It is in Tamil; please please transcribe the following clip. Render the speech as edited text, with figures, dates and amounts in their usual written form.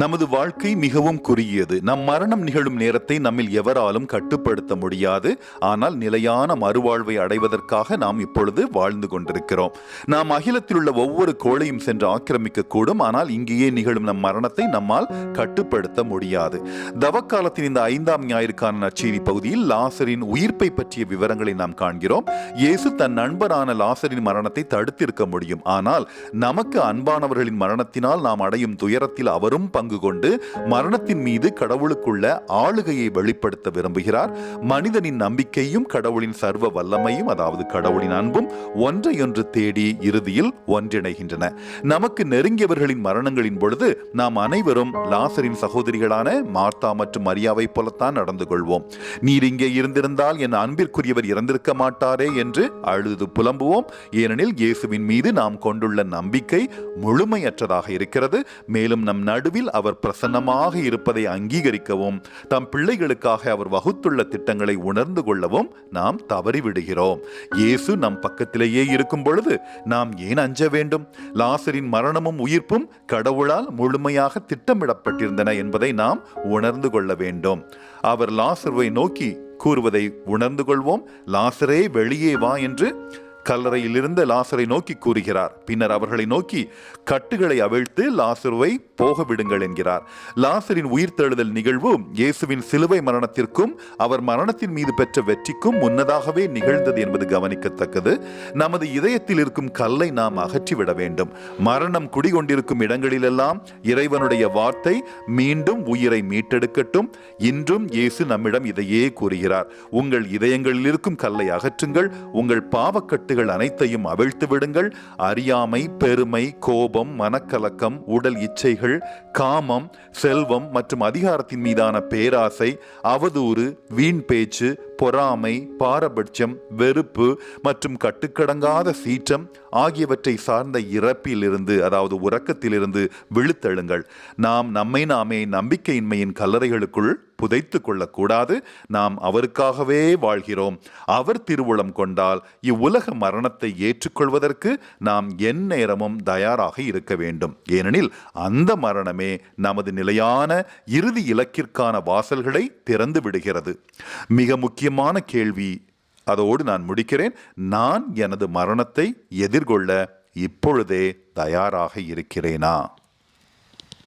நமது வாழ்க்கை மிகவும் குறுகியது. நம் மரணம் நிகழும் நேரத்தை நம்மில் எவராலும் கட்டுப்படுத்த முடியாது. ஆனால் நிலையான மறுவாழ்வை அடைவதற்காக நாம் இப்பொழுது வாழ்ந்து கொண்டிருக்கிறோம். நாம் அகிலத்தில் உள்ள ஒவ்வொரு கோளையும் சென்று ஆக்கிரமிக்க கூடும். ஆனால் இங்கேயே நிகழும் நம் மரணத்தை நம்மால் கட்டுப்படுத்த முடியாது. தவக்காலத்தின் இந்த 5ஆம் ஞாயிற்கான நற்செய்தி பகுதியில் லாசரின் உயிர்ப்பை பற்றிய விவரங்களை நாம் காண்கிறோம். இயேசு தன் நண்பரான லாசரின் மரணத்தை தடுத்திருக்க முடியும். ஆனால் நமக்கு அன்பானவர்களின் மரணத்தினால் நாம் அடையும் துயரத்தில் அவரும் பங்கு கொண்டு மரணத்தின் மீது கடவுளுக்குள்ள ஆளுகையை வெளிப்படுத்த விரும்புகிறார். மனிதனின் நம்பிக்கையும் கடவுளின் சர்வ வல்லமையும், அதாவது கடவுளின் அன்பும் ஒன்றையொன்று தேடி இறுதியில் ஒன்றிணைகின்றன. நமக்கு நெருங்கியவர்களின் மரணங்களின் பொழுது நாம் அனைவரும் லாசரின் சகோதரிகளான மார்த்தா மற்றும் மரியாவை போலத்தான் நடந்து கொள்வோம். நீர் இங்கே இருந்திருந்தால் என் அன்பிற்குரியவர் இறந்திருக்க மாட்டாரே என்று அழுது புலம்புவோம். ஏனெனில் இயேசுவின் மீது நாம் கொண்டுள்ள நம்பிக்கை முழுமையற்றதாக இருக்கிறது. மேலும் நம் நடுவில் அவர் பிரசன்னமாக இருப்பதை அங்கீகரிக்கவும் தம் பிள்ளைகளுக்காக அவர் வகுத்துள்ள திட்டங்களை உணர்ந்து கொள்ளவும் நாம் தவறிவிடுகிறோம். இயேசு நம் பக்கத்திலேயே இருக்கும் பொழுது நாம் ஏன் அஞ்ச வேண்டும்? லாசரின் மரணமும் உயிர்ப்பும் கடவுளால் முழுமையாக திட்டமிடப்பட்டிருந்தன என்பதை நாம் உணர்ந்து கொள்ள வேண்டும். அவர் லாசருவை நோக்கி கூறுவதை உணர்ந்து கொள்வோம். லாசரே வெளியே வா என்று கல்லறையில் இருந்த லாசரை நோக்கி கூறுகிறார். பின்னர் அவர்களை நோக்கி கட்டுகளை அவிழ்த்து லாசருவை போக விடுங்கள் என்கிறார். லாசரின் உயிர்த்தெழுதல் நிகழ்வு இயேசுவின் சிலுவை மரணத்திற்கும் அவர் மரணத்தின் மீது பெற்ற வெற்றிக்கும் முன்னதாகவே நிகழ்ந்தது என்பது கவனிக்கத்தக்கது. நமது இதயத்தில் இருக்கும் கல்லை நாம் அகற்றிவிட வேண்டும். மரணம் குடிகொண்டிருக்கும் இடங்களிலெல்லாம் இறைவனுடைய வார்த்தை மீண்டும் உயிரை மீட்டெடுக்கட்டும். இன்றும் இயேசு நம்மிடம் இதையே கூறுகிறார். உங்கள் இதயங்களில் இருக்கும் கல்லை அகற்றுங்கள், உங்கள் பாவக்கட்டு அனைத்தையும் அவிழ்த்து விடுங்கள். அறியாமை, பெருமை, கோபம், மனக்கலக்கம், உடல் இச்சைகள், காமம், செல்வம் மற்றும் அதிகாரத்தின் மீதான பேராசை, அவதூறு, வீண் பேச்சு, பொறாமை, பாரபட்சம், வெறுப்பு மற்றும் கட்டுக்கடங்காத சீற்றம் ஆகியவற்றை சார்ந்த இறப்பிலிருந்து, அதாவது உறக்கத்திலிருந்து விழுத்தெழுங்கள். நாம் நம்மை நாமே நம்பிக்கையின்மையின் கல்லறைகளுக்குள் புதைத்து கொள்ளக்கூடாது. நாம் அவருக்காகவே வாழ்கிறோம். அவர் திருவுளம் கொண்டால் இவ்வுலக மரணத்தை ஏற்றுக்கொள்வதற்கு நாம் எந்நேரமும் தயாராக இருக்க வேண்டும். ஏனெனில் அந்த மரணமே நமது நிலையான இறுதி இலக்கிற்கான வாசல்களை திறந்து விடுகிறது. மிக முக்கியமான கேள்வி, அதோடு நான் முடிக்கிறேன். நான் எனது மரணத்தை எதிர்கொள்ள இப்பொழுதே தயாராக இருக்கிறேனா?